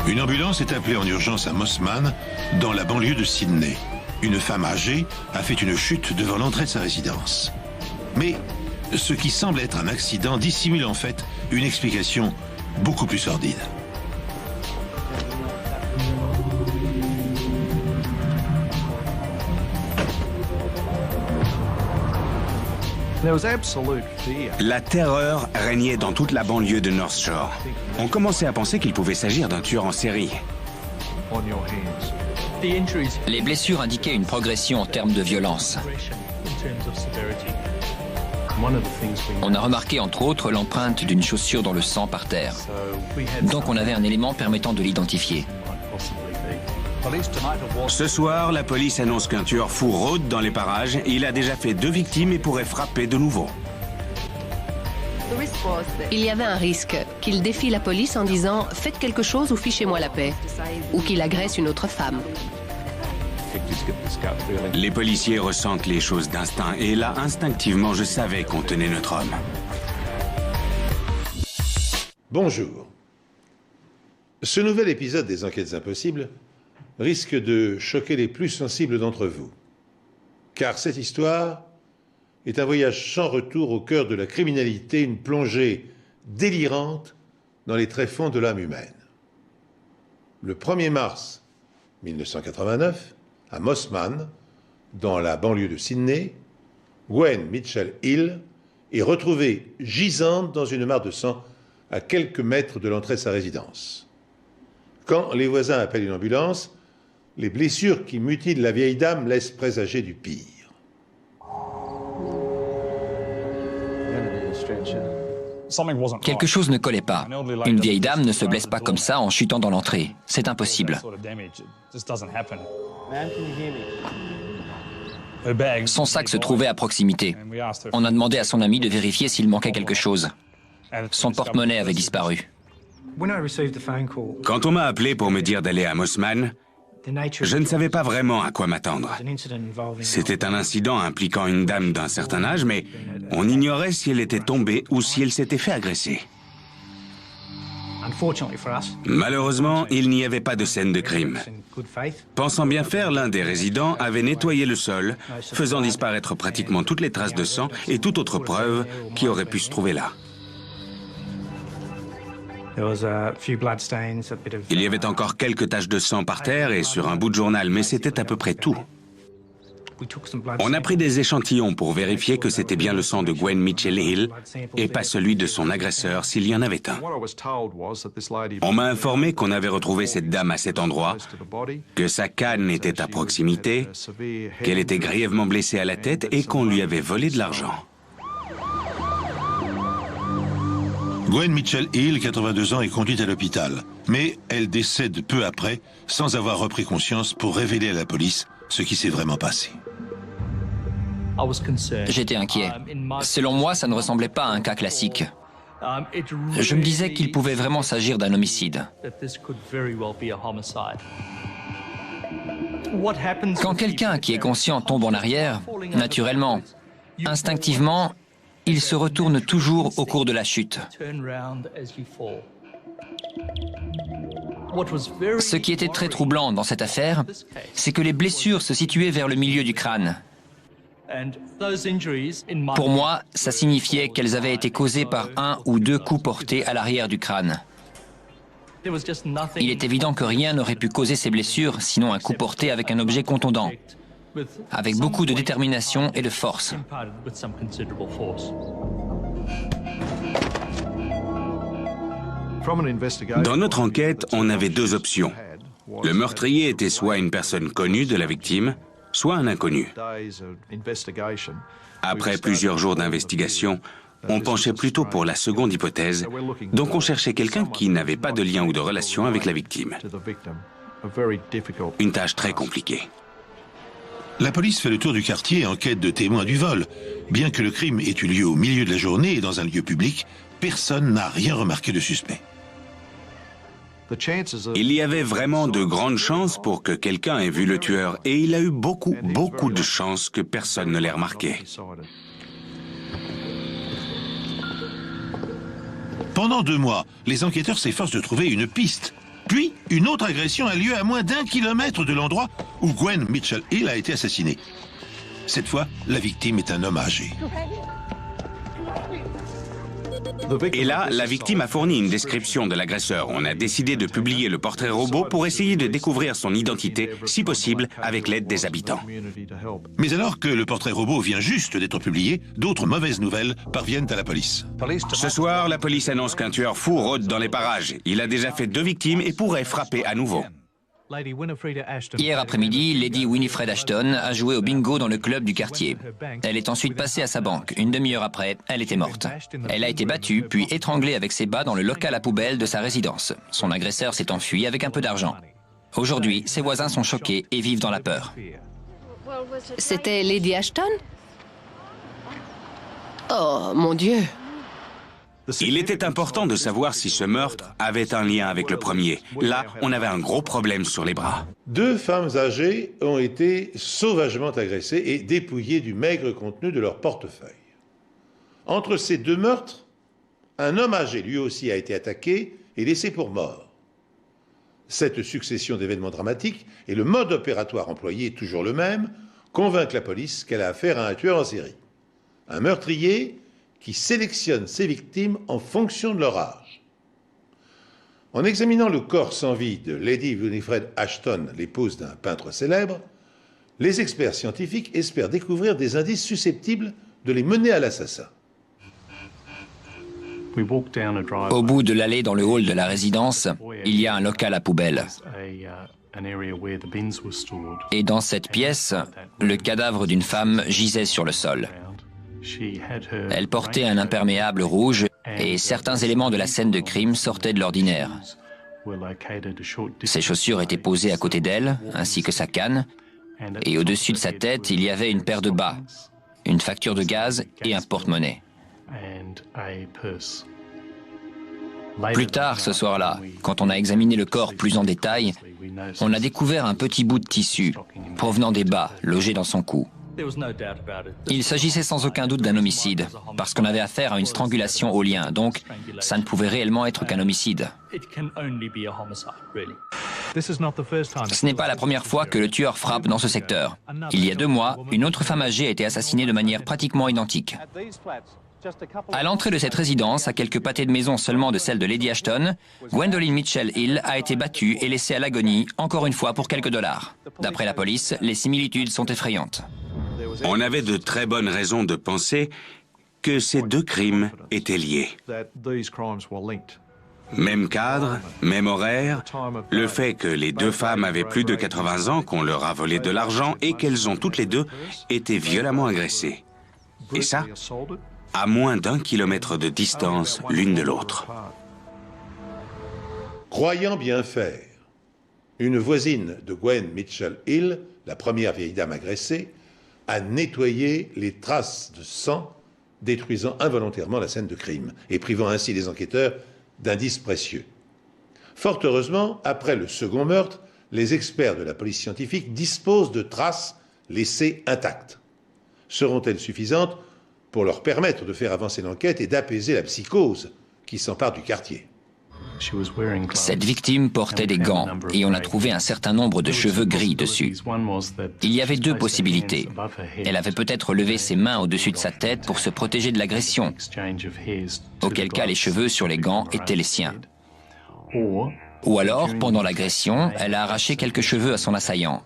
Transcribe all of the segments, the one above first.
Une ambulance est appelée en urgence à Mossman, dans la banlieue de Sydney. Une femme âgée a fait une chute devant l'entrée de sa résidence. Mais ce qui semble être un accident dissimule en fait une explication beaucoup plus sordide. La terreur régnait dans toute la banlieue de North Shore. On commençait à penser qu'il pouvait s'agir d'un tueur en série. Les blessures indiquaient une progression en termes de violence. On a remarqué entre autres l'empreinte d'une chaussure dans le sang par terre. Donc on avait un élément permettant de l'identifier. Ce soir, la police annonce qu'un tueur fou rôde dans les parages. Il a déjà fait 2 victimes et pourrait frapper de nouveau. Il y avait un risque qu'il défie la police en disant « Faites quelque chose ou fichez-moi la paix » ou qu'il agresse une autre femme. Les policiers ressentent les choses d'instinct et là, instinctivement, je savais qu'on tenait notre homme. Bonjour. Ce nouvel épisode des Enquêtes Impossibles risque de choquer les plus sensibles d'entre vous. Car cette histoire est un voyage sans retour au cœur de la criminalité, une plongée délirante dans les tréfonds de l'âme humaine. Le 1er mars 1989, à Mossman, dans la banlieue de Sydney, Gwen Mitchell Hill est retrouvée gisante dans une mare de sang à quelques mètres de l'entrée de sa résidence. Quand les voisins appellent une ambulance, les blessures qui mutilent la vieille dame laissent présager du pire. Quelque chose ne collait pas. Une vieille dame ne se blesse pas comme ça en chutant dans l'entrée. C'est impossible. Son sac se trouvait à proximité. On a demandé à son ami de vérifier s'il manquait quelque chose. Son porte-monnaie avait disparu. Quand on m'a appelé pour me dire d'aller à Mossman, je ne savais pas vraiment à quoi m'attendre. C'était un incident impliquant une dame d'un certain âge, mais on ignorait si elle était tombée ou si elle s'était fait agresser. Malheureusement, il n'y avait pas de scène de crime. Pensant bien faire, l'un des résidents avait nettoyé le sol, faisant disparaître pratiquement toutes les traces de sang et toute autre preuve qui aurait pu se trouver là. Il y avait encore quelques taches de sang par terre et sur un bout de journal, mais c'était à peu près tout. On a pris des échantillons pour vérifier que c'était bien le sang de Gwen Mitchell Hill et pas celui de son agresseur s'il y en avait un. On m'a informé qu'on avait retrouvé cette dame à cet endroit, que sa canne était à proximité, qu'elle était grièvement blessée à la tête et qu'on lui avait volé de l'argent. Gwen Mitchell Hill, 82 ans, est conduite à l'hôpital. Mais elle décède peu après, sans avoir repris conscience pour révéler à la police ce qui s'est vraiment passé. J'étais inquiet. Selon moi, ça ne ressemblait pas à un cas classique. Je me disais qu'il pouvait vraiment s'agir d'un homicide. Quand quelqu'un qui est conscient tombe en arrière, naturellement, instinctivement, il se retourne toujours au cours de la chute. Ce qui était très troublant dans cette affaire, c'est que les blessures se situaient vers le milieu du crâne. Pour moi, ça signifiait qu'elles avaient été causées par 1 ou 2 coups portés à l'arrière du crâne. Il est évident que rien n'aurait pu causer ces blessures, sinon un coup porté avec un objet contondant, avec beaucoup de détermination et de force. Dans notre enquête, on avait 2 options. Le meurtrier était soit une personne connue de la victime, soit un inconnu. Après plusieurs jours d'investigation, on penchait plutôt pour la seconde hypothèse, donc on cherchait quelqu'un qui n'avait pas de lien ou de relation avec la victime. Une tâche très compliquée. La police fait le tour du quartier en quête de témoins du vol. Bien que le crime ait eu lieu au milieu de la journée et dans un lieu public, personne n'a rien remarqué de suspect. Il y avait vraiment de grandes chances pour que quelqu'un ait vu le tueur et il a eu beaucoup de chances que personne ne l'ait remarqué. Pendant 2 mois, les enquêteurs s'efforcent de trouver une piste. Puis, une autre agression a lieu à moins d'1 kilomètre de l'endroit où Gwen Mitchell Hill a été assassinée. Cette fois, la victime est un homme âgé. Et là, la victime a fourni une description de l'agresseur. On a décidé de publier le portrait robot pour essayer de découvrir son identité, si possible, avec l'aide des habitants. Mais alors que le portrait robot vient juste d'être publié, d'autres mauvaises nouvelles parviennent à la police. Ce soir, la police annonce qu'un tueur fou rôde dans les parages. Il a déjà fait 2 victimes et pourrait frapper à nouveau. Hier après-midi, Lady Winifred Ashton a joué au bingo dans le club du quartier. Elle est ensuite passée à sa banque. Une demi-heure après, elle était morte. Elle a été battue, puis étranglée avec ses bas dans le local à poubelle de sa résidence. Son agresseur s'est enfui avec un peu d'argent. Aujourd'hui, ses voisins sont choqués et vivent dans la peur. C'était Lady Ashton? Oh, mon Dieu! Il était important de savoir si ce meurtre avait un lien avec le premier. Là, on avait un gros problème sur les bras. 2 femmes âgées ont été sauvagement agressées et dépouillées du maigre contenu de leur portefeuille. Entre ces 2 meurtres, un homme âgé lui aussi a été attaqué et laissé pour mort. Cette succession d'événements dramatiques et le mode opératoire employé, toujours le même, convainc la police qu'elle a affaire à un tueur en série. Un meurtrier qui sélectionne ses victimes en fonction de leur âge. En examinant le corps sans vie de Lady Winifred Ashton, l'épouse d'un peintre célèbre, les experts scientifiques espèrent découvrir des indices susceptibles de les mener à l'assassin. Au bout de l'allée dans le hall de la résidence, il y a un local à poubelle. Et dans cette pièce, le cadavre d'une femme gisait sur le sol. Elle portait un imperméable rouge et certains éléments de la scène de crime sortaient de l'ordinaire. Ses chaussures étaient posées à côté d'elle, ainsi que sa canne, et au-dessus de sa tête, il y avait une paire de bas, une facture de gaz et un porte-monnaie. Plus tard ce soir-là, quand on a examiné le corps plus en détail, on a découvert un petit bout de tissu provenant des bas logés dans son cou. Il s'agissait sans aucun doute d'un homicide, parce qu'on avait affaire à une strangulation au lien, donc ça ne pouvait réellement être qu'un homicide. Ce n'est pas la première fois que le tueur frappe dans ce secteur. Il y a 2 mois, une autre femme âgée a été assassinée de manière pratiquement identique. À l'entrée de cette résidence, à quelques pâtés de maison seulement de celle de Lady Ashton, Gwendolyn Mitchell Hill a été battue et laissée à l'agonie, encore une fois pour quelques dollars. D'après la police, les similitudes sont effrayantes. On avait de très bonnes raisons de penser que ces 2 crimes étaient liés. Même cadre, même horaire, le fait que les 2 femmes avaient plus de 80 ans, qu'on leur a volé de l'argent et qu'elles ont toutes les 2 été violemment agressées. Et ça, à moins d'1 kilomètre de distance l'une de l'autre. Croyant bien faire, une voisine de Gwen Mitchell Hill, la première vieille dame agressée, a nettoyé les traces de sang, détruisant involontairement la scène de crime et privant ainsi les enquêteurs d'indices précieux. Fort heureusement, après le second meurtre, les experts de la police scientifique disposent de traces laissées intactes. Seront-elles suffisantes pour leur permettre de faire avancer l'enquête et d'apaiser la psychose qui s'empare du quartier? Cette victime portait des gants et on a trouvé un certain nombre de cheveux gris dessus. Il y avait 2 possibilités. Elle avait peut-être levé ses mains au-dessus de sa tête pour se protéger de l'agression, auquel cas les cheveux sur les gants étaient les siens. Ou alors, pendant l'agression, elle a arraché quelques cheveux à son assaillant.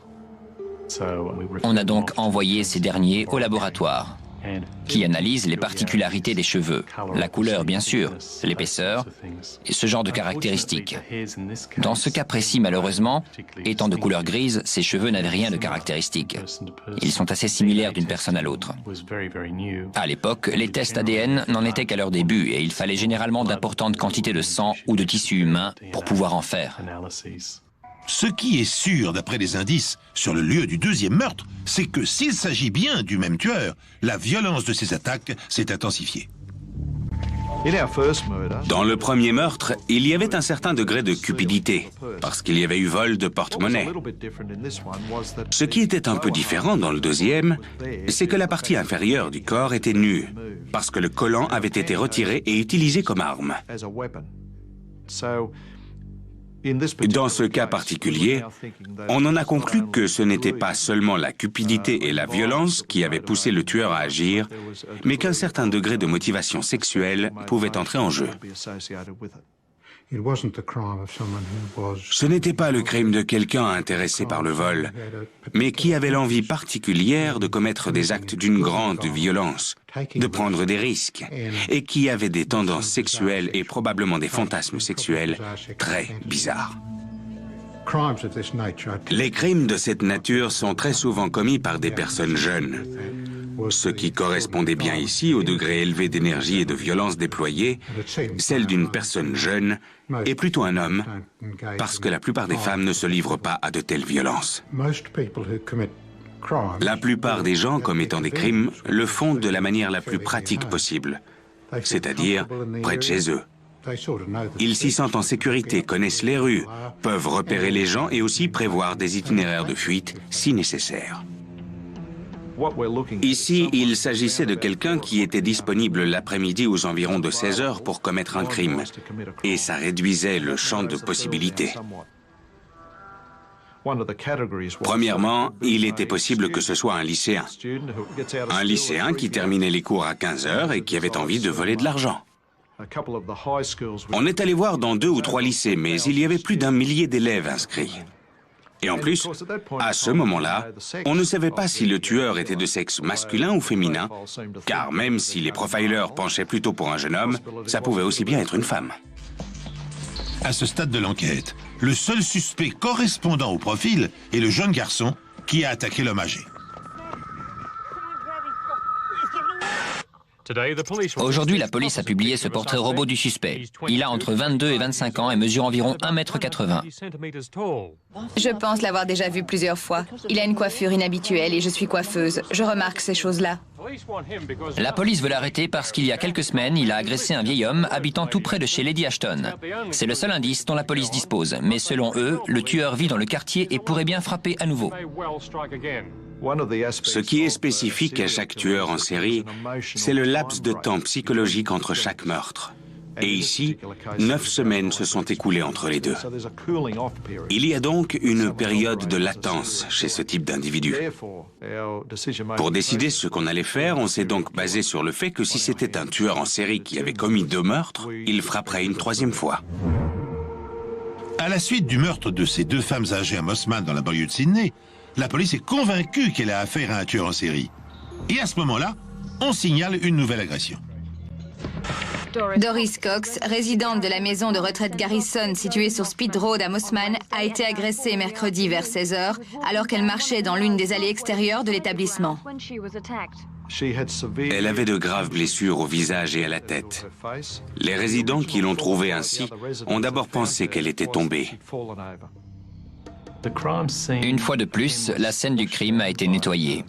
On a donc envoyé ces derniers au laboratoire, qui analyse les particularités des cheveux, la couleur bien sûr, l'épaisseur et ce genre de caractéristiques. Dans ce cas précis, malheureusement, étant de couleur grise, ces cheveux n'avaient rien de caractéristique. Ils sont assez similaires d'une personne à l'autre. À l'époque, les tests ADN n'en étaient qu'à leur début et il fallait généralement d'importantes quantités de sang ou de tissu humain pour pouvoir en faire. Ce qui est sûr, d'après les indices sur le lieu du 2e meurtre, c'est que s'il s'agit bien du même tueur, la violence de ses attaques s'est intensifiée. Dans le premier meurtre, il y avait un certain degré de cupidité, parce qu'il y avait eu vol de porte-monnaie. Ce qui était un peu différent dans le deuxième, c'est que la partie inférieure du corps était nue, parce que le collant avait été retiré et utilisé comme arme. Dans ce cas particulier, on en a conclu que ce n'était pas seulement la cupidité et la violence qui avaient poussé le tueur à agir, mais qu'un certain degré de motivation sexuelle pouvait entrer en jeu. Ce n'était pas le crime de quelqu'un intéressé par le vol, mais qui avait l'envie particulière de commettre des actes d'une grande violence, de prendre des risques, et qui avait des tendances sexuelles et probablement des fantasmes sexuels très bizarres. Les crimes de cette nature sont très souvent commis par des personnes jeunes. Ce qui correspondait bien ici au degré élevé d'énergie et de violence déployé, celle d'une personne jeune est plutôt un homme, parce que la plupart des femmes ne se livrent pas à de telles violences. La plupart des gens commettant des crimes le font de la manière la plus pratique possible, c'est-à-dire près de chez eux. Ils s'y sentent en sécurité, connaissent les rues, peuvent repérer les gens et aussi prévoir des itinéraires de fuite si nécessaire. Ici, il s'agissait de quelqu'un qui était disponible l'après-midi aux environs de 16 heures pour commettre un crime, et ça réduisait le champ de possibilités. Premièrement, il était possible que ce soit un lycéen. Un lycéen qui terminait les cours à 15 heures et qui avait envie de voler de l'argent. On est allé voir dans 2 ou 3 lycées, mais il y avait plus d'1 millier d'élèves inscrits. Et en plus, à ce moment-là, on ne savait pas si le tueur était de sexe masculin ou féminin, car même si les profilers penchaient plutôt pour un jeune homme, ça pouvait aussi bien être une femme. À ce stade de l'enquête, le seul suspect correspondant au profil est le jeune garçon qui a attaqué l'homme âgé. Aujourd'hui, la police a publié ce portrait robot du suspect. Il a entre 22 et 25 ans et mesure environ 1,80 m. Je pense l'avoir déjà vu plusieurs fois. Il a une coiffure inhabituelle et je suis coiffeuse. Je remarque ces choses-là. La police veut l'arrêter parce qu'il y a quelques semaines, il a agressé un vieil homme habitant tout près de chez Lady Ashton. C'est le seul indice dont la police dispose. Mais selon eux, le tueur vit dans le quartier et pourrait bien frapper à nouveau. Ce qui est spécifique à chaque tueur en série, c'est le laps de temps psychologique entre chaque meurtre. Et ici, 9 semaines se sont écoulées entre les deux. Il y a donc une période de latence chez ce type d'individu. Pour décider ce qu'on allait faire, on s'est donc basé sur le fait que si c'était un tueur en série qui avait commis 2 meurtres, il frapperait une 3e fois. À la suite du meurtre de ces 2 femmes âgées à Mossman dans la banlieue de Sydney, la police est convaincue qu'elle a affaire à un tueur en série. Et à ce moment-là, on signale une nouvelle agression. Doris Cox, résidente de la maison de retraite Garrison située sur Speed Road à Mossman, a été agressée mercredi vers 16 h alors qu'elle marchait dans l'une des allées extérieures de l'établissement. Elle avait de graves blessures au visage et à la tête. Les résidents qui l'ont trouvée ainsi ont d'abord pensé qu'elle était tombée. Une fois de plus, la scène du crime a été nettoyée,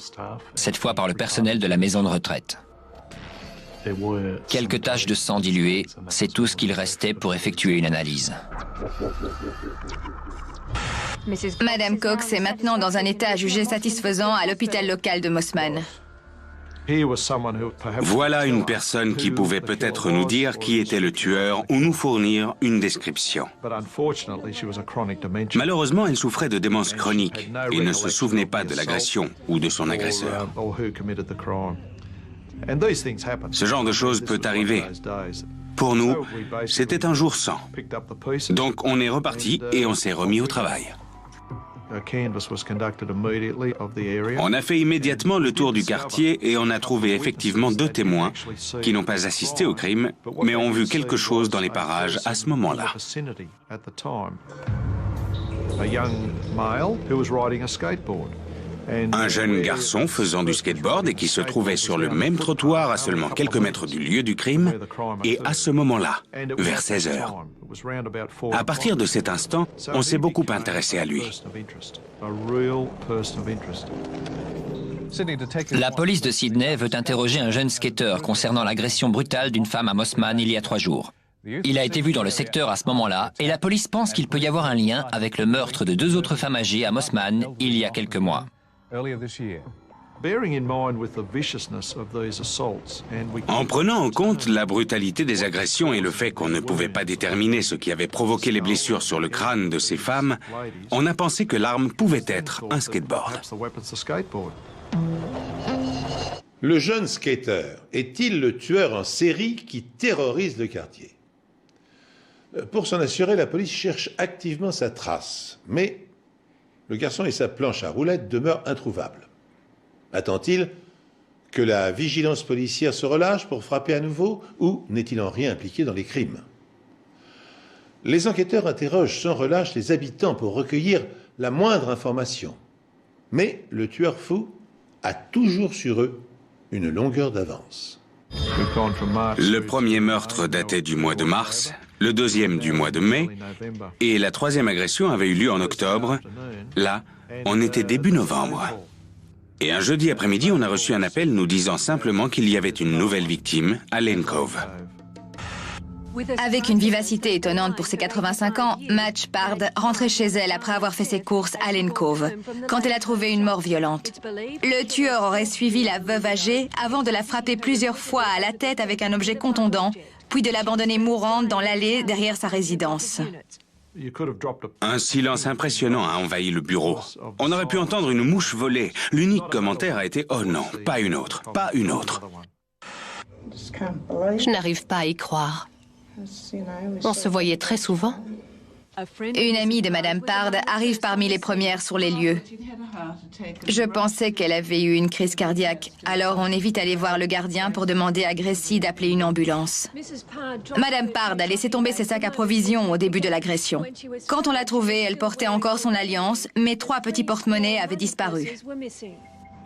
cette fois par le personnel de la maison de retraite. Quelques taches de sang diluées, c'est tout ce qu'il restait pour effectuer une analyse. Madame Cox est maintenant dans un état jugé satisfaisant à l'hôpital local de Mossman. Voilà une personne qui pouvait peut-être nous dire qui était le tueur ou nous fournir une description. Malheureusement, elle souffrait de démence chronique et ne se souvenait pas de l'agression ou de son agresseur. Ce genre de choses peut arriver. Pour nous, c'était un jour sans. Donc on est reparti et on s'est remis au travail. On a fait immédiatement le tour du quartier et on a trouvé effectivement 2 témoins qui n'ont pas assisté au crime, mais ont vu quelque chose dans les parages à ce moment-là. Un jeune garçon faisant du skateboard et qui se trouvait sur le même trottoir à seulement quelques mètres du lieu du crime, et à ce moment-là, vers 16 h. À partir de cet instant, on s'est beaucoup intéressé à lui. La police de Sydney veut interroger un jeune skateur concernant l'agression brutale d'une femme à Mossman il y a 3 jours. Il a été vu dans le secteur à ce moment-là et la police pense qu'il peut y avoir un lien avec le meurtre de 2 autres femmes âgées à Mossman il y a quelques mois. En prenant en compte la brutalité des agressions et le fait qu'on ne pouvait pas déterminer ce qui avait provoqué les blessures sur le crâne de ces femmes, on a pensé que l'arme pouvait être un skateboard. Le jeune skater est-il le tueur en série qui terrorise le quartier? Pour s'en assurer, la police cherche activement sa trace, mais le garçon et sa planche à roulettes demeurent introuvables. Attend-il que la vigilance policière se relâche pour frapper à nouveau, ou n'est-il en rien impliqué dans les crimes? Les enquêteurs interrogent sans relâche les habitants pour recueillir la moindre information. Mais le tueur fou a toujours sur eux une longueur d'avance. Le premier meurtre datait du mois de mars, le deuxième du mois de mai, et la troisième agression avait eu lieu en octobre. Là, on était début novembre. Et un jeudi après-midi, on a reçu un appel nous disant simplement qu'il y avait une nouvelle victime à Lane Cove. Avec une vivacité étonnante pour ses 85 ans, Madge Pard rentrait chez elle après avoir fait ses courses à Lane Cove, quand elle a trouvé une mort violente. Le tueur aurait suivi la veuve âgée avant de la frapper plusieurs fois à la tête avec un objet contondant, puis de l'abandonner mourante dans l'allée derrière sa résidence. Un silence impressionnant a envahi le bureau. On aurait pu entendre une mouche voler. L'unique commentaire a été « Oh non, pas une autre, pas une autre ». Je n'arrive pas à y croire. On se voyait très souvent. Une amie de Madame Pard arrive parmi les premières sur les lieux. Je pensais qu'elle avait eu une crise cardiaque, alors on est vite allé voir le gardien pour demander à Gracie d'appeler une ambulance. Madame Pard a laissé tomber ses sacs à provisions au début de l'agression. Quand on l'a trouvée, elle portait encore son alliance, mais 3 petits porte-monnaies avaient disparu.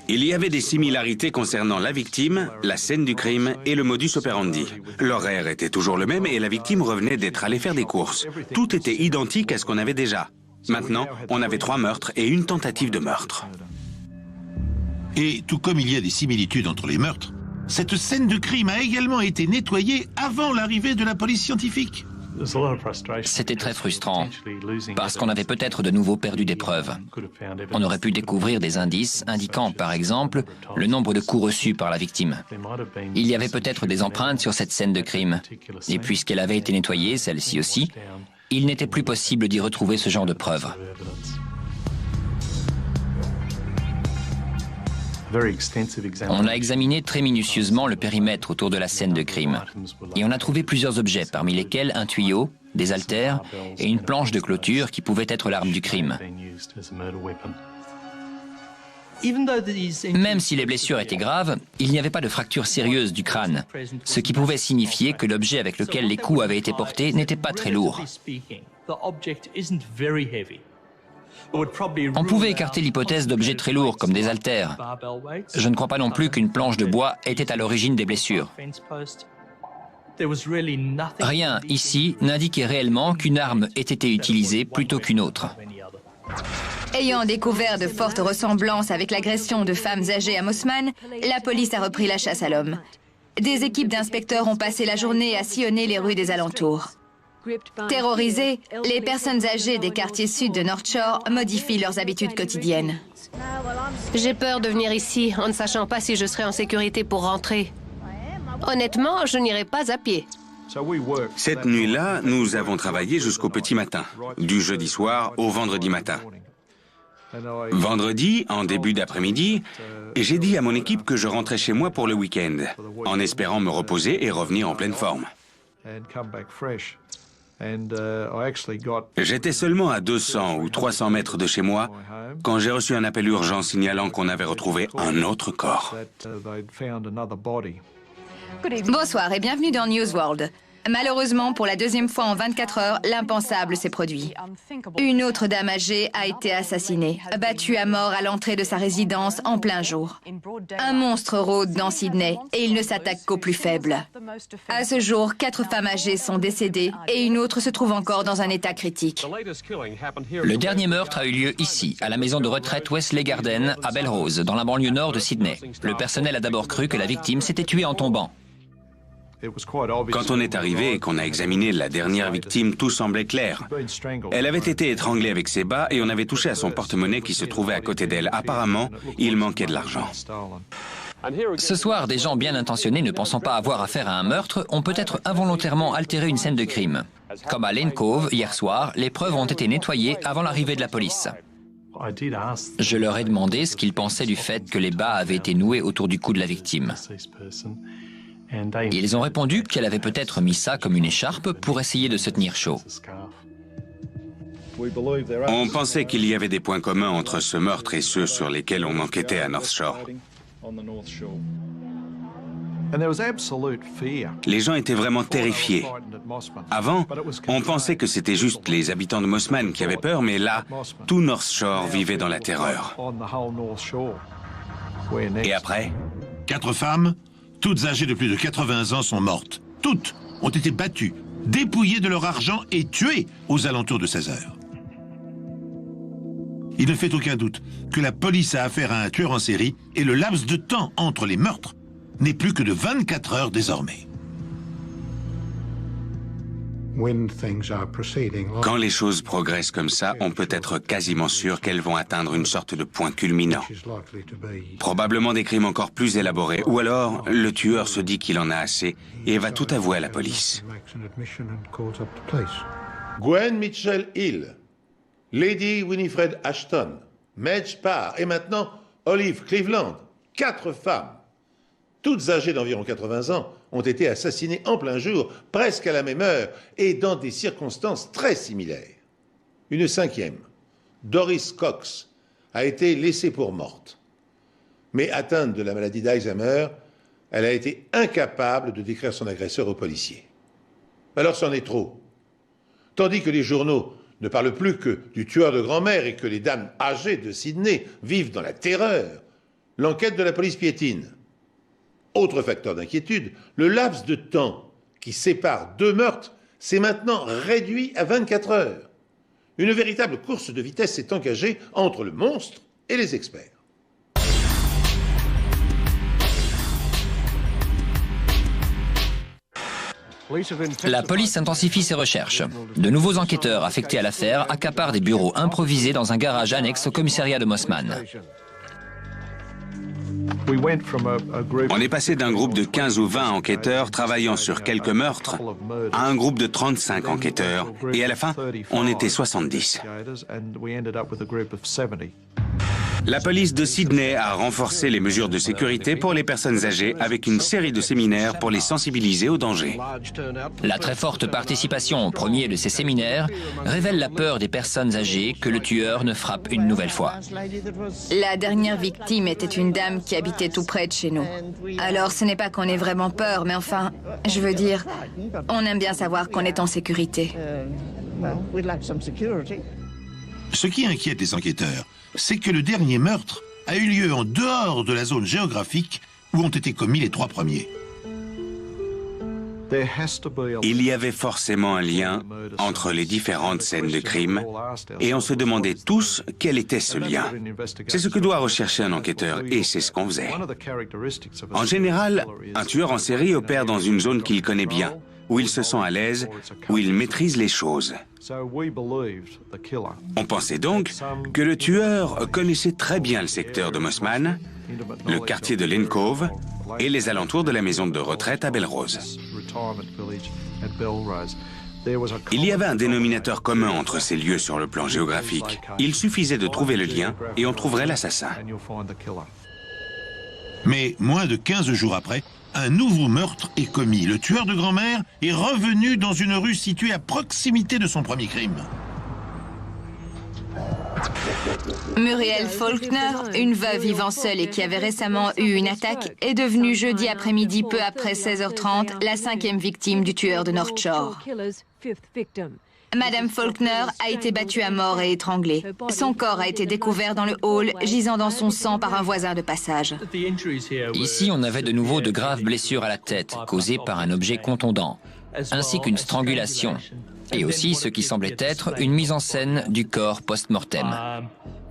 Il y avait des similarités concernant la victime, la scène du crime et le modus operandi. L'horaire était toujours le même et la victime revenait d'être allée faire des courses. Tout était identique à ce qu'on avait déjà. Maintenant, on avait 3 meurtres et une tentative de meurtre. Et tout comme il y a des similitudes entre les meurtres, cette scène de crime a également été nettoyée avant l'arrivée de la police scientifique. C'était très frustrant, parce qu'on avait peut-être de nouveau perdu des preuves. On aurait pu découvrir des indices indiquant, par exemple, le nombre de coups reçus par la victime. Il y avait peut-être des empreintes sur cette scène de crime. Et puisqu'elle avait été nettoyée, celle-ci aussi, il n'était plus possible d'y retrouver ce genre de preuves. On a examiné très minutieusement le périmètre autour de la scène de crime. Et on a trouvé plusieurs objets, parmi lesquels un tuyau, des haltères et une planche de clôture qui pouvait être l'arme du crime. Même si les blessures étaient graves, il n'y avait pas de fracture sérieuse du crâne, ce qui pouvait signifier que l'objet avec lequel les coups avaient été portés n'était pas très lourd. On pouvait écarter l'hypothèse d'objets très lourds comme des haltères. Je ne crois pas non plus qu'une planche de bois était à l'origine des blessures. Rien ici n'indiquait réellement qu'une arme ait été utilisée plutôt qu'une autre. Ayant découvert de fortes ressemblances avec l'agression de femmes âgées à Mossman, la police a repris la chasse à l'homme. Des équipes d'inspecteurs ont passé la journée à sillonner les rues des alentours. Terrorisées, les personnes âgées des quartiers sud de North Shore modifient leurs habitudes quotidiennes. J'ai peur de venir ici en ne sachant pas si je serai en sécurité pour rentrer. Honnêtement, je n'irai pas à pied. Cette nuit-là, nous avons travaillé jusqu'au petit matin, du jeudi soir au vendredi matin. Vendredi, en début d'après-midi, j'ai dit à mon équipe que je rentrais chez moi pour le week-end, en espérant me reposer et revenir en pleine forme. J'étais seulement à 200 ou 300 mètres de chez moi quand j'ai reçu un appel urgent signalant qu'on avait retrouvé un autre corps. Bonsoir et bienvenue dans News World. Malheureusement, pour la deuxième fois en 24 heures, l'impensable s'est produit. Une autre dame âgée a été assassinée, battue à mort à l'entrée de sa résidence en plein jour. Un monstre rôde dans Sydney et il ne s'attaque qu'aux plus faibles. À ce jour, 4 femmes âgées sont décédées et une autre se trouve encore dans un état critique. Le dernier meurtre a eu lieu ici, à la maison de retraite Wesley Garden, à Belrose, dans la banlieue nord de Sydney. Le personnel a d'abord cru que la victime s'était tuée en tombant. Quand on est arrivé et qu'on a examiné la dernière victime, tout semblait clair. Elle avait été étranglée avec ses bas et on avait touché à son porte-monnaie qui se trouvait à côté d'elle. Apparemment, il manquait de l'argent. Ce soir, des gens bien intentionnés ne pensant pas avoir affaire à un meurtre ont peut-être involontairement altéré une scène de crime. Comme à Lane Cove, hier soir, les preuves ont été nettoyées avant l'arrivée de la police. Je leur ai demandé ce qu'ils pensaient du fait que les bas avaient été noués autour du cou de la victime. Ils ont répondu qu'elle avait peut-être mis ça comme une écharpe pour essayer de se tenir chaud. On pensait qu'il y avait des points communs entre ce meurtre et ceux sur lesquels on enquêtait à North Shore. Les gens étaient vraiment terrifiés. Avant, on pensait que c'était juste les habitants de Mossman qui avaient peur, mais là, tout North Shore vivait dans la terreur. Et après? 4 femmes, toutes âgées de plus de 80 ans, sont mortes. Toutes ont été battues, dépouillées de leur argent et tuées aux alentours de 16 heures. Il ne fait aucun doute que la police a affaire à un tueur en série et le laps de temps entre les meurtres n'est plus que de 24 heures désormais. Quand les choses progressent comme ça, on peut être quasiment sûr qu'elles vont atteindre une sorte de point culminant. Probablement des crimes encore plus élaborés, ou alors le tueur se dit qu'il en a assez et va tout avouer à la police. Gwen Mitchell Hill, Lady Winifred Ashton, Madge Parr et maintenant Olive Cleveland, 4 femmes, toutes âgées d'environ 80 ans, ont été assassinées en plein jour, presque à la même heure et dans des circonstances très similaires. Une 5e, Doris Cox, a été laissée pour morte. Mais atteinte de la maladie d'Alzheimer, elle a été incapable de décrire son agresseur aux policiers. Alors c'en est trop. Tandis que les journaux ne parlent plus que du tueur de grand-mère et que les dames âgées de Sydney vivent dans la terreur, l'enquête de la police piétine. Autre facteur d'inquiétude, le laps de temps qui sépare 2 meurtres s'est maintenant réduit à 24 heures. Une véritable course de vitesse s'est engagée entre le monstre et les experts. La police intensifie ses recherches. De nouveaux enquêteurs affectés à l'affaire accaparent des bureaux improvisés dans un garage annexe au commissariat de Mossman. On est passé d'un groupe de 15 ou 20 enquêteurs travaillant sur quelques meurtres à un groupe de 35 enquêteurs. Et à la fin, on était 70. La police de Sydney a renforcé les mesures de sécurité pour les personnes âgées avec une série de séminaires pour les sensibiliser aux dangers. La très forte participation au premier de ces séminaires révèle la peur des personnes âgées que le tueur ne frappe une nouvelle fois. La dernière victime était une dame qui habitait tout près de chez nous. Alors ce n'est pas qu'on ait vraiment peur, mais enfin, je veux dire, on aime bien savoir qu'on est en sécurité. Ce qui inquiète les enquêteurs, c'est que le dernier meurtre a eu lieu en dehors de la zone géographique où ont été commis les 3 premiers. Il y avait forcément un lien entre les différentes scènes de crime et on se demandait tous quel était ce lien. C'est ce que doit rechercher un enquêteur et c'est ce qu'on faisait. En général, un tueur en série opère dans une zone qu'il connaît bien, où il se sent à l'aise, où il maîtrise les choses. On pensait donc que le tueur connaissait très bien le secteur de Mossman, le quartier de Lane Cove et les alentours de la maison de retraite à Belrose. Il y avait un dénominateur commun entre ces lieux sur le plan géographique. Il suffisait de trouver le lien et on trouverait l'assassin. Mais moins de 15 jours après, un nouveau meurtre est commis. Le tueur de grand-mère est revenu dans une rue située à proximité de son premier crime. Muriel Faulkner, une veuve vivant seule et qui avait récemment eu une attaque, est devenue jeudi après-midi, peu après 16h30, la 5e victime du tueur de North Shore. Madame Faulkner a été battue à mort et étranglée. Son corps a été découvert dans le hall, gisant dans son sang par un voisin de passage. Ici, on avait de nouveau de graves blessures à la tête, causées par un objet contondant. ainsi qu'une strangulation, et aussi ce qui semblait être une mise en scène du corps post-mortem.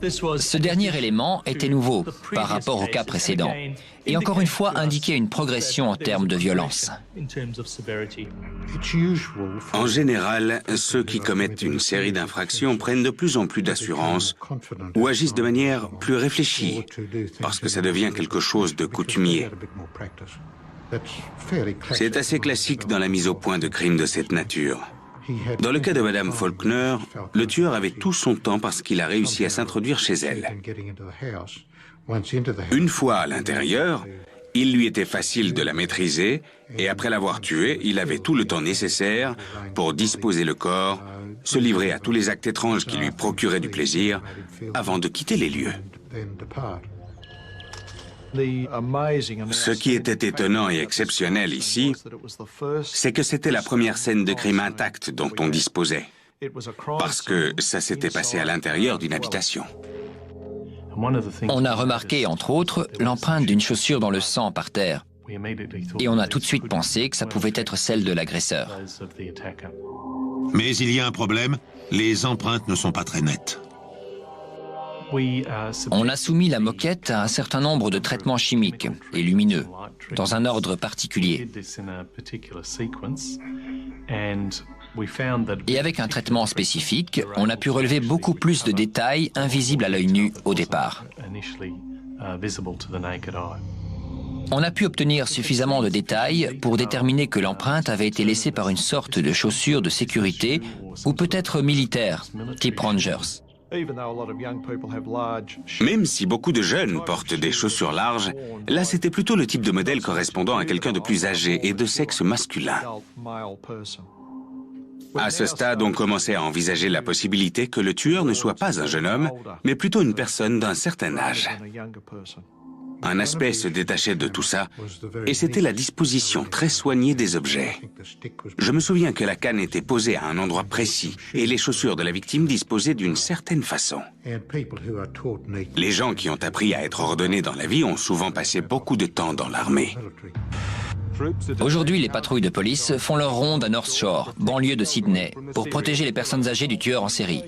Ce dernier élément était nouveau par rapport au cas précédent, et encore une fois indiquait une progression en termes de violence. En général, ceux qui commettent une série d'infractions prennent de plus en plus d'assurance ou agissent de manière plus réfléchie, parce que ça devient quelque chose de coutumier. C'est assez classique dans la mise au point de crimes de cette nature. Dans le cas de Madame Faulkner, le tueur avait tout son temps parce qu'il a réussi à s'introduire chez elle. Une fois à l'intérieur, il lui était facile de la maîtriser et après l'avoir tuée, il avait tout le temps nécessaire pour disposer le corps, se livrer à tous les actes étranges qui lui procuraient du plaisir avant de quitter les lieux. Ce qui était étonnant et exceptionnel ici, c'est que c'était la première scène de crime intacte dont on disposait, parce que ça s'était passé à l'intérieur d'une habitation. On a remarqué, entre autres, l'empreinte d'une chaussure dans le sang par terre, et on a tout de suite pensé que ça pouvait être celle de l'agresseur. Mais il y a un problème, les empreintes ne sont pas très nettes. On a soumis la moquette à un certain nombre de traitements chimiques et lumineux, dans un ordre particulier. Et avec un traitement spécifique, on a pu relever beaucoup plus de détails invisibles à l'œil nu au départ. On a pu obtenir suffisamment de détails pour déterminer que l'empreinte avait été laissée par une sorte de chaussure de sécurité ou peut-être militaire, type Rangers. Même si beaucoup de jeunes portent des chaussures larges, là c'était plutôt le type de modèle correspondant à quelqu'un de plus âgé et de sexe masculin. À ce stade, on commençait à envisager la possibilité que le tueur ne soit pas un jeune homme, mais plutôt une personne d'un certain âge. Un aspect se détachait de tout ça, et c'était la disposition très soignée des objets. Je me souviens que la canne était posée à un endroit précis, et les chaussures de la victime disposées d'une certaine façon. Les gens qui ont appris à être ordonnés dans la vie ont souvent passé beaucoup de temps dans l'armée. Aujourd'hui, les patrouilles de police font leur ronde à North Shore, banlieue de Sydney, pour protéger les personnes âgées du tueur en série.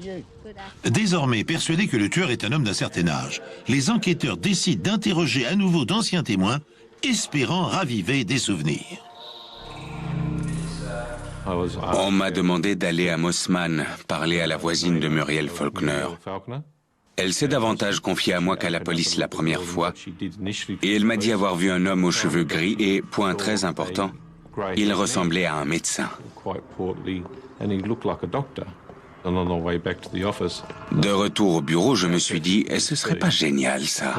Désormais persuadés que le tueur est un homme d'un certain âge, les enquêteurs décident d'interroger à nouveau d'anciens témoins, espérant raviver des souvenirs. On m'a demandé d'aller à Mossman, parler à la voisine de Muriel Faulkner. Elle s'est davantage confiée à moi qu'à la police la première fois, et elle m'a dit avoir vu un homme aux cheveux gris et, point très important, il ressemblait à un médecin. De retour au bureau, je me suis dit, ce serait pas génial ça.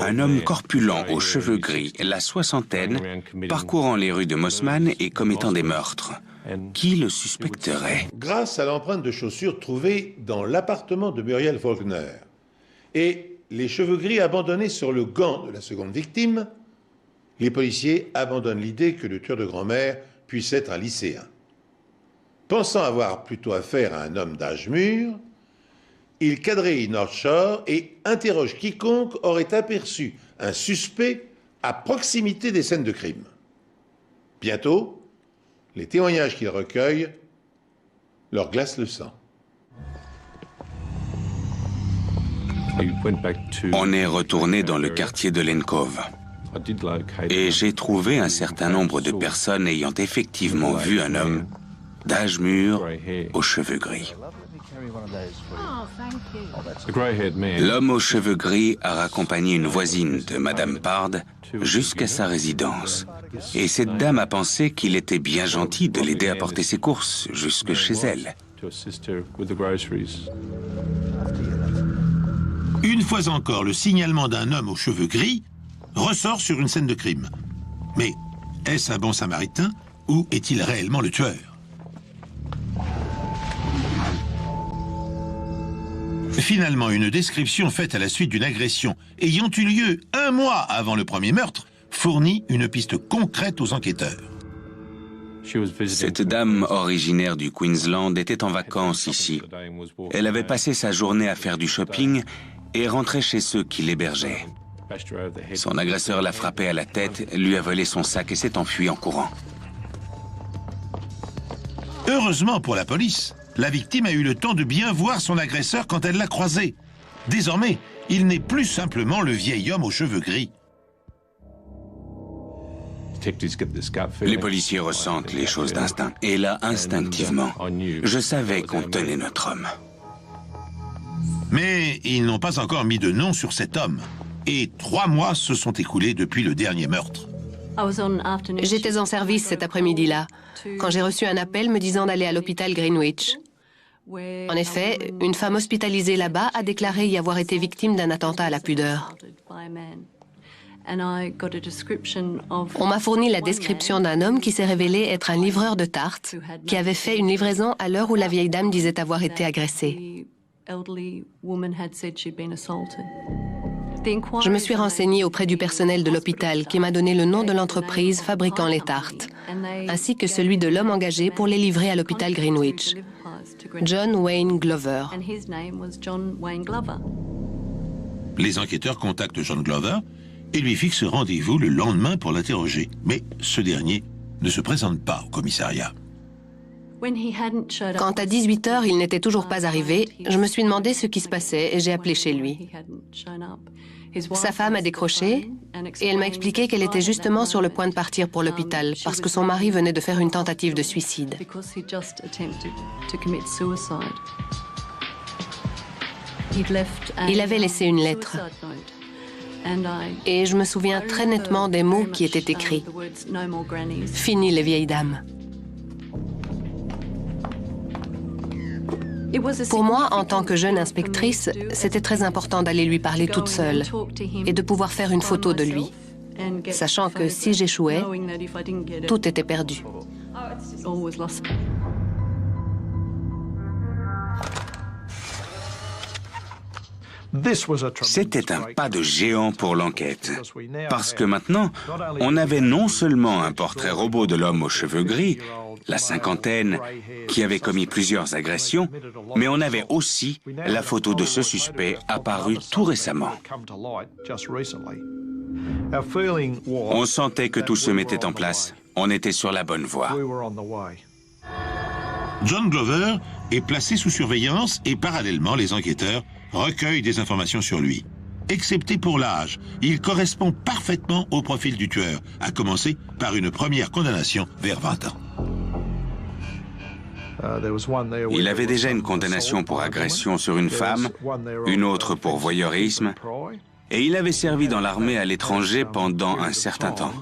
Un homme corpulent aux cheveux gris, la soixantaine, parcourant les rues de Mossman et commettant des meurtres. Qui le suspecterait? Grâce à l'empreinte de chaussures trouvée dans l'appartement de Muriel Faulkner et les cheveux gris abandonnés sur le gant de la seconde victime, les policiers abandonnent l'idée que le tueur de grand-mère puisse être un lycéen. Pensant avoir plutôt affaire à un homme d'âge mûr, ils quadrillent North Shore et interrogent quiconque aurait aperçu un suspect à proximité des scènes de crime. Bientôt, les témoignages qu'ils recueillent leur glacent le sang. On est retourné dans le quartier de Lane Cove. Et j'ai trouvé un certain nombre de personnes ayant effectivement vu un homme d'âge mûr aux cheveux gris. L'homme aux cheveux gris a raccompagné une voisine de Madame Pard jusqu'à sa résidence. Et cette dame a pensé qu'il était bien gentil de l'aider à porter ses courses jusque chez elle. Une fois encore, le signalement d'un homme aux cheveux gris ressort sur une scène de crime. Mais est-ce un bon samaritain ou est-il réellement le tueur? Finalement, une description faite à la suite d'une agression ayant eu lieu 1 mois avant le premier meurtre fournit une piste concrète aux enquêteurs. Cette dame originaire du Queensland était en vacances ici. Elle avait passé sa journée à faire du shopping et rentrait chez ceux qui l'hébergeaient. Son agresseur l'a frappée à la tête, lui a volé son sac et s'est enfui en courant. Heureusement pour la police, la victime a eu le temps de bien voir son agresseur quand elle l'a croisé. Désormais, il n'est plus simplement le vieil homme aux cheveux gris. Les policiers ressentent les choses d'instinct. Et là, instinctivement, je savais qu'on tenait notre homme. Mais ils n'ont pas encore mis de nom sur cet homme. Et 3 mois se sont écoulés depuis le dernier meurtre. J'étais en service cet après-midi-là, quand j'ai reçu un appel me disant d'aller à l'hôpital Greenwich. En effet, une femme hospitalisée là-bas a déclaré y avoir été victime d'un attentat à la pudeur. On m'a fourni la description d'un homme qui s'est révélé être un livreur de tartes, qui avait fait une livraison à l'heure où la vieille dame disait avoir été agressée. Je me suis renseignée auprès du personnel de l'hôpital qui m'a donné le nom de l'entreprise fabriquant les tartes, ainsi que celui de l'homme engagé pour les livrer à l'hôpital Greenwich, John Wayne Glover. Les enquêteurs contactent John Glover et lui fixent rendez-vous le lendemain pour l'interroger. Mais ce dernier ne se présente pas au commissariat. Quand à 18 h, il n'était toujours pas arrivé, je me suis demandé ce qui se passait et j'ai appelé chez lui. Sa femme a décroché et elle m'a expliqué qu'elle était justement sur le point de partir pour l'hôpital parce que son mari venait de faire une tentative de suicide. Il avait laissé une lettre. Et je me souviens très nettement des mots qui étaient écrits. « Fini les vieilles dames ». Pour moi, en tant que jeune inspectrice, c'était très important d'aller lui parler toute seule et de pouvoir faire une photo de lui, sachant que si j'échouais, tout était perdu. C'était un pas de géant pour l'enquête, parce que maintenant, on avait non seulement un portrait robot de l'homme aux cheveux gris, la cinquantaine, qui avait commis plusieurs agressions, mais on avait aussi la photo de ce suspect apparu tout récemment. On sentait que tout se mettait en place. On était sur la bonne voie. John Glover est placé sous surveillance et parallèlement, les enquêteurs recueillent des informations sur lui. Excepté pour l'âge, il correspond parfaitement au profil du tueur, à commencer par une première condamnation vers 20 ans. Il avait déjà une condamnation pour agression sur une femme, une autre pour voyeurisme, et il avait servi dans l'armée à l'étranger pendant un certain temps.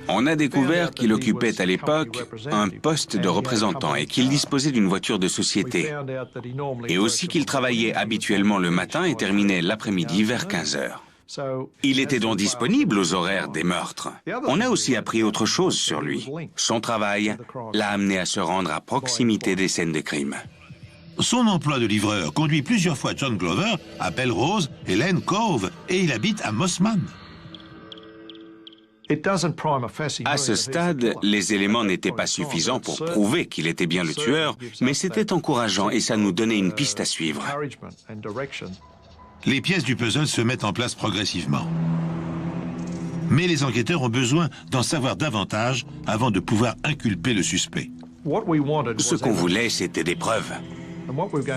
On a découvert qu'il occupait à l'époque un poste de représentant et qu'il disposait d'une voiture de société, et aussi qu'il travaillait habituellement le matin et terminait l'après-midi vers 15 h. Il était donc disponible aux horaires des meurtres. On a aussi appris autre chose sur lui. Son travail l'a amené à se rendre à proximité des scènes de crime. Son emploi de livreur conduit plusieurs fois John Glover à Belrose et Lane Cove, et il habite à Mossman. À ce stade, les éléments n'étaient pas suffisants pour prouver qu'il était bien le tueur, mais c'était encourageant et ça nous donnait une piste à suivre. Les pièces du puzzle se mettent en place progressivement. Mais les enquêteurs ont besoin d'en savoir davantage avant de pouvoir inculper le suspect. Ce qu'on voulait, c'était des preuves.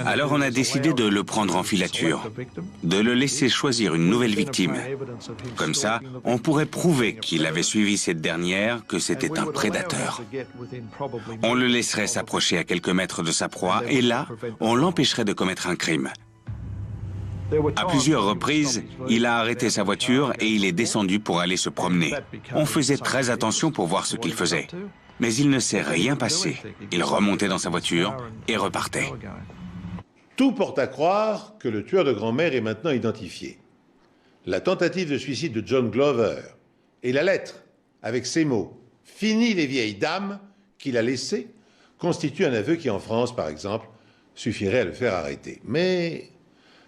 Alors on a décidé de le prendre en filature, de le laisser choisir une nouvelle victime. Comme ça, on pourrait prouver qu'il avait suivi cette dernière, que c'était un prédateur. On le laisserait s'approcher à quelques mètres de sa proie, et là, on l'empêcherait de commettre un crime. À plusieurs reprises, il a arrêté sa voiture et il est descendu pour aller se promener. On faisait très attention pour voir ce qu'il faisait. Mais il ne s'est rien passé. Il remontait dans sa voiture et repartait. Tout porte à croire que le tueur de grand-mère est maintenant identifié. La tentative de suicide de John Glover et la lettre avec ces mots « Fini les vieilles dames » qu'il a laissées constituent un aveu qui, en France, par exemple, suffirait à le faire arrêter. Mais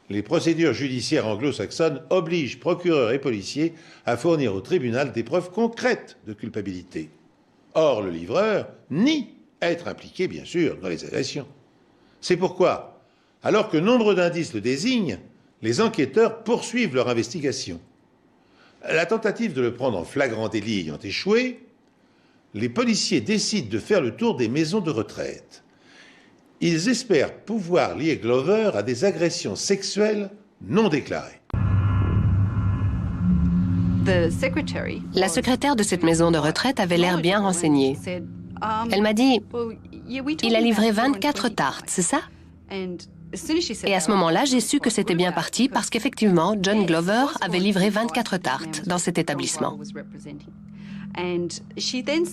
les procédures judiciaires anglo-saxonnes obligent procureurs et policiers à fournir au tribunal des preuves concrètes de culpabilité. Or, le livreur nie être impliqué, bien sûr, dans les agressions. C'est pourquoi, alors que nombre d'indices le désignent, les enquêteurs poursuivent leur investigation. La tentative de le prendre en flagrant délit ayant échoué, les policiers décident de faire le tour des maisons de retraite. Ils espèrent pouvoir lier Glover à des agressions sexuelles non déclarées. La secrétaire de cette maison de retraite avait l'air bien renseignée. Elle m'a dit, il a livré 24 tartes, c'est ça? Et à ce moment-là, j'ai su que c'était bien parti parce qu'effectivement, John Glover avait livré 24 tartes dans cet établissement.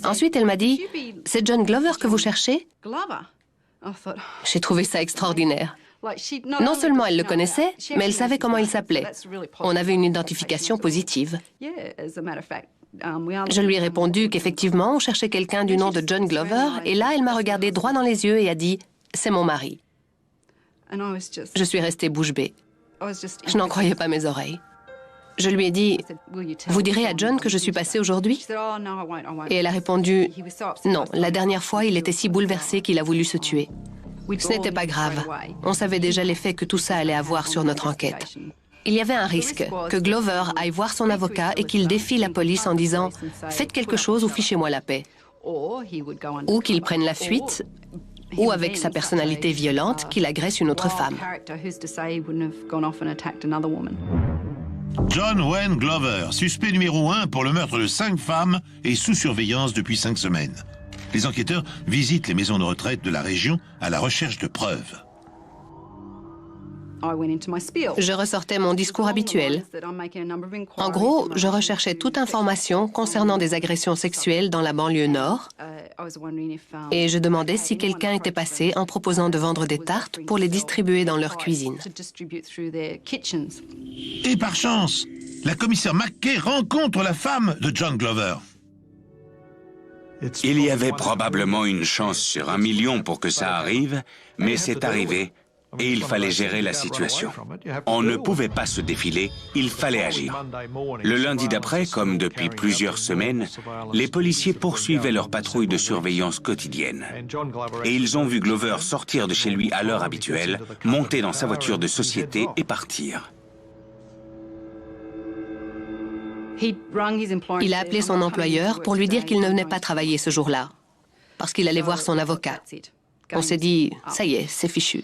Ensuite, elle m'a dit, c'est John Glover que vous cherchez? J'ai trouvé ça extraordinaire. Non seulement elle le connaissait, mais elle savait comment il s'appelait. On avait une identification positive. Je lui ai répondu qu'effectivement, on cherchait quelqu'un du nom de John Glover, et là, elle m'a regardé droit dans les yeux et a dit « C'est mon mari ». Je suis restée bouche bée. Je n'en croyais pas mes oreilles. Je lui ai dit « Vous direz à John que je suis passée aujourd'hui ?» Et elle a répondu « Non, la dernière fois, il était si bouleversé qu'il a voulu se tuer. » Ce n'était pas grave. On savait déjà l'effet que tout ça allait avoir sur notre enquête. Il y avait un risque que Glover aille voir son avocat et qu'il défie la police en disant « Faites quelque chose ou fichez-moi la paix ». Ou qu'il prenne la fuite, ou avec sa personnalité violente, qu'il agresse une autre femme. John Wayne Glover, suspect numéro 1 pour le meurtre de 5 femmes et sous surveillance depuis 5 semaines. Les enquêteurs visitent les maisons de retraite de la région à la recherche de preuves. Je ressortais mon discours habituel. En gros, je recherchais toute information concernant des agressions sexuelles dans la banlieue nord et je demandais si quelqu'un était passé en proposant de vendre des tartes pour les distribuer dans leur cuisine. Et par chance, la commissaire McKay rencontre la femme de John Glover. Il y avait probablement une chance sur 1 million pour que ça arrive, mais c'est arrivé et il fallait gérer la situation. On ne pouvait pas se défiler, il fallait agir. Le lundi d'après, comme depuis plusieurs semaines, les policiers poursuivaient leur patrouille de surveillance quotidienne. Et ils ont vu Glover sortir de chez lui à l'heure habituelle, monter dans sa voiture de société et partir. Il a appelé son employeur pour lui dire qu'il ne venait pas travailler ce jour-là, parce qu'il allait voir son avocat. On s'est dit, ça y est, c'est fichu.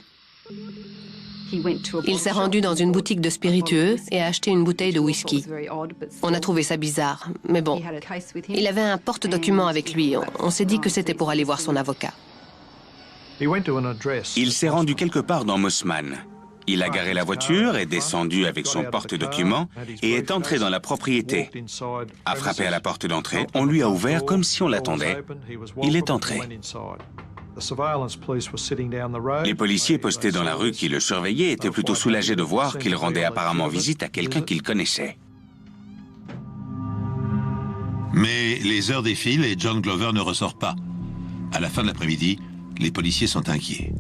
Il s'est rendu dans une boutique de spiritueux et a acheté une bouteille de whisky. On a trouvé ça bizarre, mais bon, il avait un porte-document avec lui. On s'est dit que c'était pour aller voir son avocat. Il s'est rendu quelque part dans Mossman. Il a garé la voiture, est descendu avec son porte-document et est entré dans la propriété. A frappé à la porte d'entrée, on lui a ouvert comme si on l'attendait. Il est entré. Les policiers postés dans la rue qui le surveillaient étaient plutôt soulagés de voir qu'il rendait apparemment visite à quelqu'un qu'il connaissait. Mais les heures défilent et John Glover ne ressort pas. À la fin de l'après-midi, les policiers sont inquiets.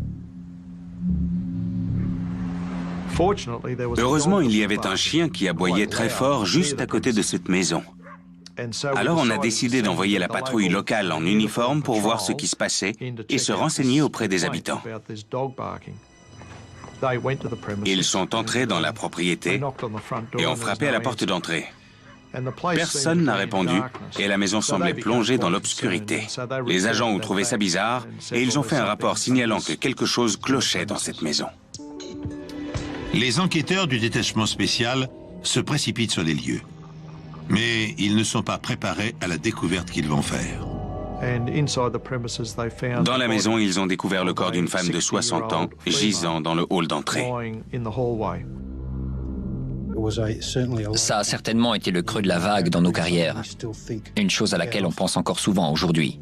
Heureusement, il y avait un chien qui aboyait très fort juste à côté de cette maison. Alors on a décidé d'envoyer la patrouille locale en uniforme pour voir ce qui se passait et se renseigner auprès des habitants. Ils sont entrés dans la propriété et ont frappé à la porte d'entrée. Personne n'a répondu et la maison semblait plongée dans l'obscurité. Les agents ont trouvé ça bizarre et ils ont fait un rapport signalant que quelque chose clochait dans cette maison. Les enquêteurs du détachement spécial se précipitent sur les lieux. Mais ils ne sont pas préparés à la découverte qu'ils vont faire. Dans la maison, ils ont découvert le corps d'une femme de 60 ans gisant dans le hall d'entrée. Ça a certainement été le creux de la vague dans nos carrières. Une chose à laquelle on pense encore souvent aujourd'hui.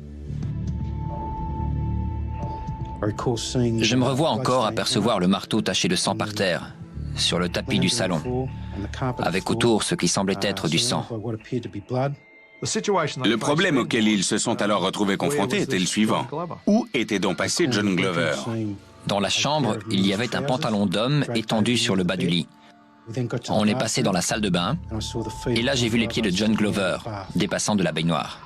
Je me revois encore apercevoir le marteau taché de sang par terre, sur le tapis du salon, avec autour ce qui semblait être du sang. Le problème auquel ils se sont alors retrouvés confrontés était le suivant. Où était donc passé John Glover? Dans la chambre, il y avait un pantalon d'homme étendu sur le bas du lit. On est passé dans la salle de bain, et là j'ai vu les pieds de John Glover, dépassant de la baignoire.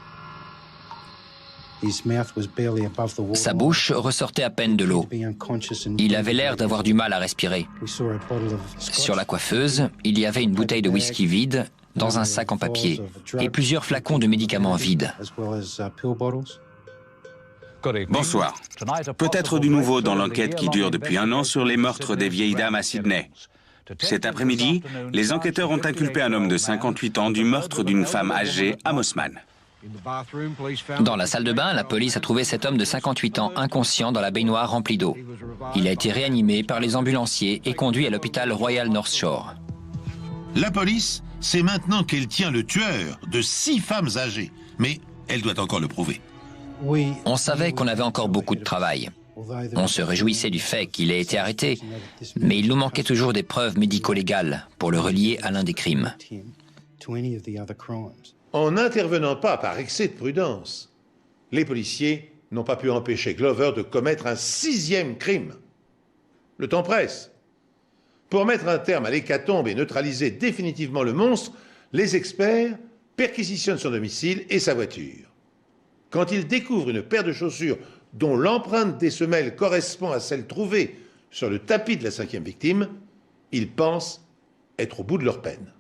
Sa bouche ressortait à peine de l'eau. Il avait l'air d'avoir du mal à respirer. Sur la coiffeuse, il y avait une bouteille de whisky vide dans un sac en papier, et plusieurs flacons de médicaments vides. Bonsoir. Peut-être du nouveau dans l'enquête qui dure depuis 1 an sur les meurtres des vieilles dames à Sydney. Cet après-midi, les enquêteurs ont inculpé un homme de 58 ans du meurtre d'une femme âgée à Mosman. Dans la salle de bain, la police a trouvé cet homme de 58 ans inconscient dans la baignoire remplie d'eau. Il a été réanimé par les ambulanciers et conduit à l'hôpital Royal North Shore. La police sait maintenant qu'elle tient le tueur de 6 femmes âgées, mais elle doit encore le prouver. On savait qu'on avait encore beaucoup de travail. On se réjouissait du fait qu'il ait été arrêté, mais il nous manquait toujours des preuves médico-légales pour le relier à l'un des crimes. En n'intervenant pas par excès de prudence, les policiers n'ont pas pu empêcher Glover de commettre un 6e crime. Le temps presse. Pour mettre un terme à l'hécatombe et neutraliser définitivement le monstre, les experts perquisitionnent son domicile et sa voiture. Quand ils découvrent une paire de chaussures dont l'empreinte des semelles correspond à celle trouvée sur le tapis de la 5e victime, ils pensent être au bout de leur peine.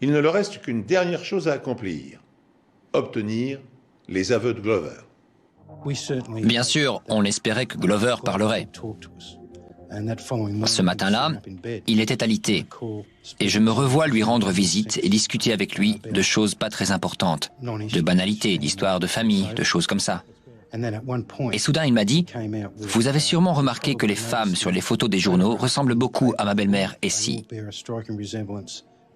Il ne leur reste qu'une dernière chose à accomplir, obtenir les aveux de Glover. Bien sûr, on espérait que Glover parlerait. Ce matin-là, il était alité, et je me revois lui rendre visite et discuter avec lui de choses pas très importantes, de banalités, d'histoires de famille, de choses comme ça. Et soudain, il m'a dit « Vous avez sûrement remarqué que les femmes sur les photos des journaux ressemblent beaucoup à ma belle-mère Essie. »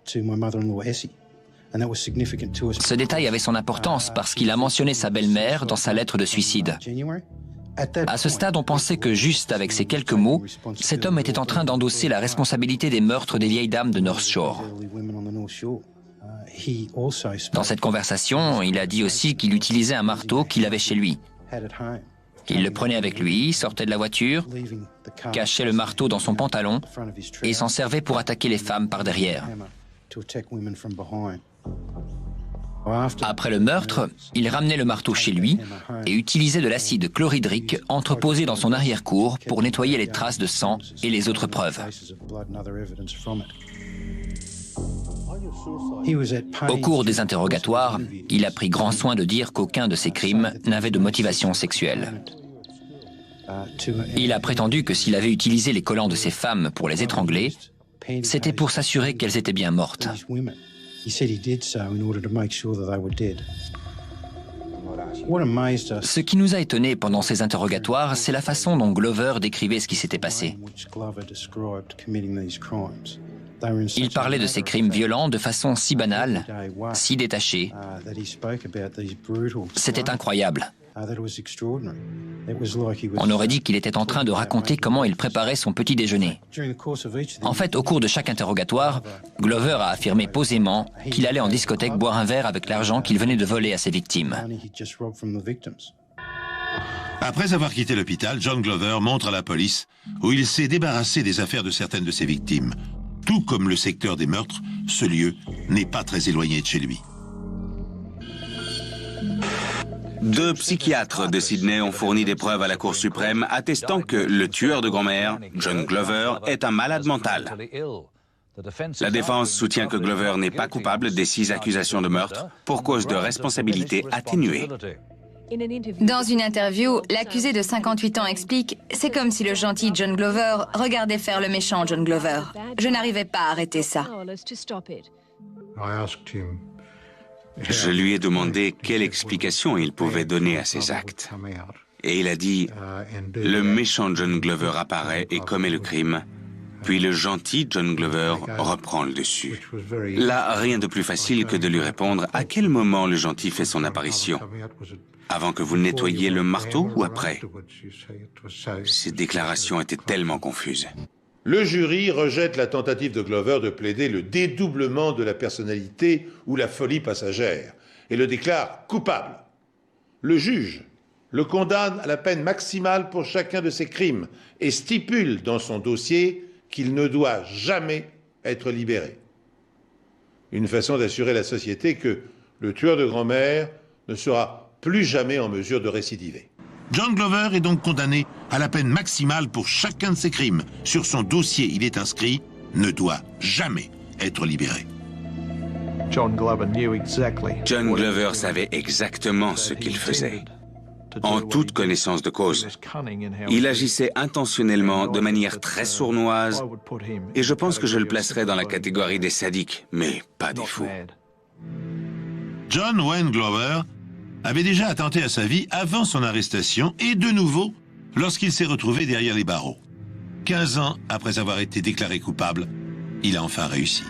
Ce détail avait son importance parce qu'il a mentionné sa belle-mère dans sa lettre de suicide. À ce stade, on pensait que juste avec ces quelques mots, cet homme était en train d'endosser la responsabilité des meurtres des vieilles dames de North Shore. Dans cette conversation, il a dit aussi qu'il utilisait un marteau qu'il avait chez lui. Il le prenait avec lui, sortait de la voiture, cachait le marteau dans son pantalon et s'en servait pour attaquer les femmes par derrière. Après le meurtre, il ramenait le marteau chez lui et utilisait de l'acide chlorhydrique entreposé dans son arrière-cour pour nettoyer les traces de sang et les autres preuves. Au cours des interrogatoires, il a pris grand soin de dire qu'aucun de ses crimes n'avait de motivation sexuelle. Il a prétendu que s'il avait utilisé les collants de ces femmes pour les étrangler, c'était pour s'assurer qu'elles étaient bien mortes. Ce qui nous a étonnés pendant ces interrogatoires, c'est la façon dont Glover décrivait ce qui s'était passé. Il parlait de ces crimes violents de façon si banale, si détachée. C'était incroyable. On aurait dit qu'il était en train de raconter comment il préparait son petit déjeuner. En fait, au cours de chaque interrogatoire, Glover a affirmé posément qu'il allait en discothèque boire un verre avec l'argent qu'il venait de voler à ses victimes. Après avoir quitté l'hôpital, John Glover montre à la police où il s'est débarrassé des affaires de certaines de ses victimes. Tout comme le secteur des meurtres, ce lieu n'est pas très éloigné de chez lui. 2 psychiatres de Sydney ont fourni des preuves à la Cour suprême attestant que le tueur de grand-mère, John Glover, est un malade mental. La défense soutient que Glover n'est pas coupable des 6 accusations de meurtre pour cause de responsabilité atténuée. Dans une interview, l'accusé de 58 ans explique « C'est comme si le gentil John Glover regardait faire le méchant John Glover. Je n'arrivais pas à arrêter ça. » Je lui ai demandé quelle explication il pouvait donner à ses actes. Et il a dit « Le méchant John Glover apparaît et commet le crime, puis le gentil John Glover reprend le dessus. » Là, rien de plus facile que de lui répondre « À quel moment le gentil fait son apparition ? Avant que vous nettoyiez le marteau ou après ?» Ces déclarations étaient tellement confuses. Le jury rejette la tentative de Glover de plaider le dédoublement de la personnalité ou la folie passagère et le déclare coupable. Le juge le condamne à la peine maximale pour chacun de ses crimes et stipule dans son dossier qu'il ne doit jamais être libéré. Une façon d'assurer à la société que le tueur de grand-mère ne sera plus jamais en mesure de récidiver. John Glover est donc condamné à la peine maximale pour chacun de ses crimes. Sur son dossier, il est inscrit « Ne doit jamais être libéré ». John Glover savait exactement ce qu'il faisait, en toute connaissance de cause. Il agissait intentionnellement, de manière très sournoise, et je pense que je le placerais dans la catégorie des sadiques, mais pas des fous. John Wayne Glover avait déjà attenté à sa vie avant son arrestation et de nouveau lorsqu'il s'est retrouvé derrière les barreaux. 15 ans après avoir été déclaré coupable, il a enfin réussi.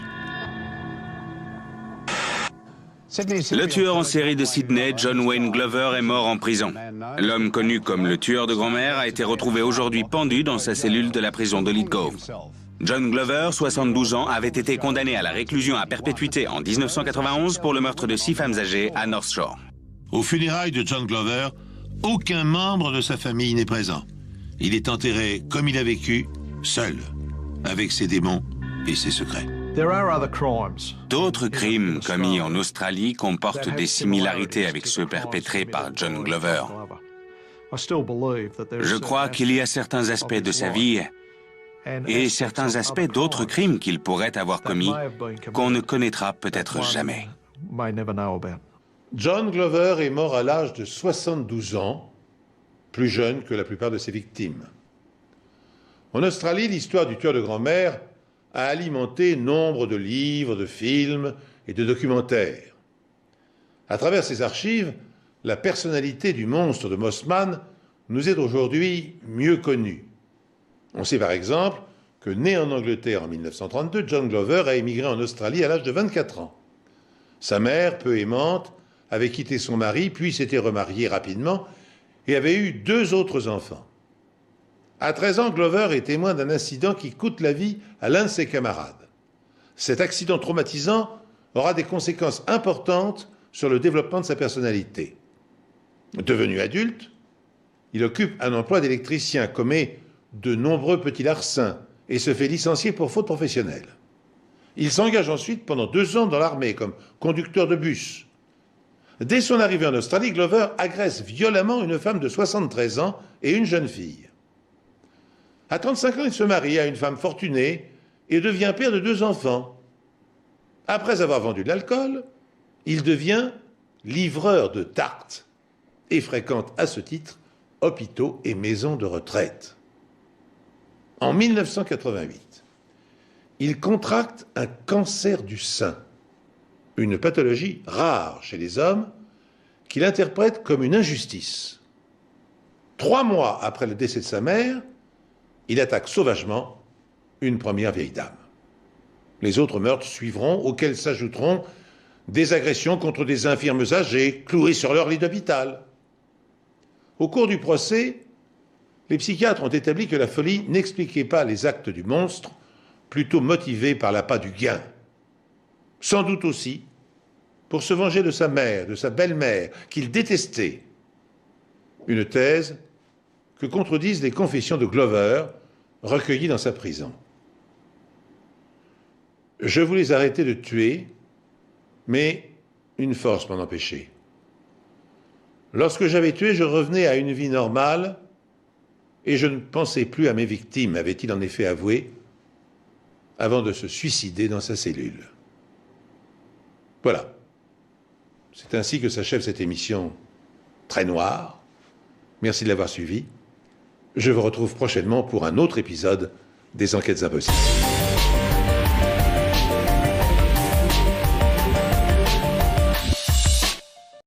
Le tueur en série de Sydney, John Wayne Glover, est mort en prison. L'homme connu comme le tueur de grand-mère a été retrouvé aujourd'hui pendu dans sa cellule de la prison de Lithgow. John Glover, 72 ans, avait été condamné à la réclusion à perpétuité en 1991 pour le meurtre de 6 femmes âgées à North Shore. Aux funérailles de John Glover, aucun membre de sa famille n'est présent. Il est enterré comme il a vécu, seul, avec ses démons et ses secrets. D'autres crimes commis en Australie comportent des similarités avec ceux perpétrés par John Glover. Je crois qu'il y a certains aspects de sa vie et certains aspects d'autres crimes qu'il pourrait avoir commis qu'on ne connaîtra peut-être jamais. John Glover est mort à l'âge de 72 ans, plus jeune que la plupart de ses victimes. En Australie, l'histoire du tueur de grand-mère a alimenté nombre de livres, de films et de documentaires. À travers ces archives, la personnalité du monstre de Mossman nous est aujourd'hui mieux connue. On sait par exemple que, né en Angleterre en 1932, John Glover a émigré en Australie à l'âge de 24 ans. Sa mère, peu aimante, avait quitté son mari, puis s'était remariée rapidement et avait eu 2 autres enfants. À 13 ans, Glover est témoin d'un incident qui coûte la vie à l'un de ses camarades. Cet accident traumatisant aura des conséquences importantes sur le développement de sa personnalité. Devenu adulte, il occupe un emploi d'électricien, commet de nombreux petits larcins et se fait licencier pour faute professionnelle. Il s'engage ensuite pendant 2 ans dans l'armée comme conducteur de bus. Dès son arrivée en Australie, Glover agresse violemment une femme de 73 ans et une jeune fille. À 35 ans, il se marie à une femme fortunée et devient père de 2 enfants. Après avoir vendu de l'alcool, il devient livreur de tartes et fréquente à ce titre hôpitaux et maisons de retraite. En 1988, il contracte un cancer du sein, une pathologie rare chez les hommes qu'il interprète comme une injustice. 3 mois après le décès de sa mère, il attaque sauvagement une première vieille dame. Les autres meurtres suivront, auxquels s'ajouteront des agressions contre des infirmes âgées, clouées sur leur lit d'hôpital. Au cours du procès, les psychiatres ont établi que la folie n'expliquait pas les actes du monstre, plutôt motivés par l'appât du gain. Sans doute aussi pour se venger de sa mère, de sa belle-mère, qu'il détestait. Une thèse que contredisent les confessions de Glover, recueillies dans sa prison. Je voulais arrêter de tuer, mais une force m'en empêchait. Lorsque j'avais tué, je revenais à une vie normale et je ne pensais plus à mes victimes, avait-il en effet avoué, avant de se suicider dans sa cellule. Voilà. C'est ainsi que s'achève cette émission très noire. Merci de l'avoir suivi. Je vous retrouve prochainement pour un autre épisode des Enquêtes Impossibles.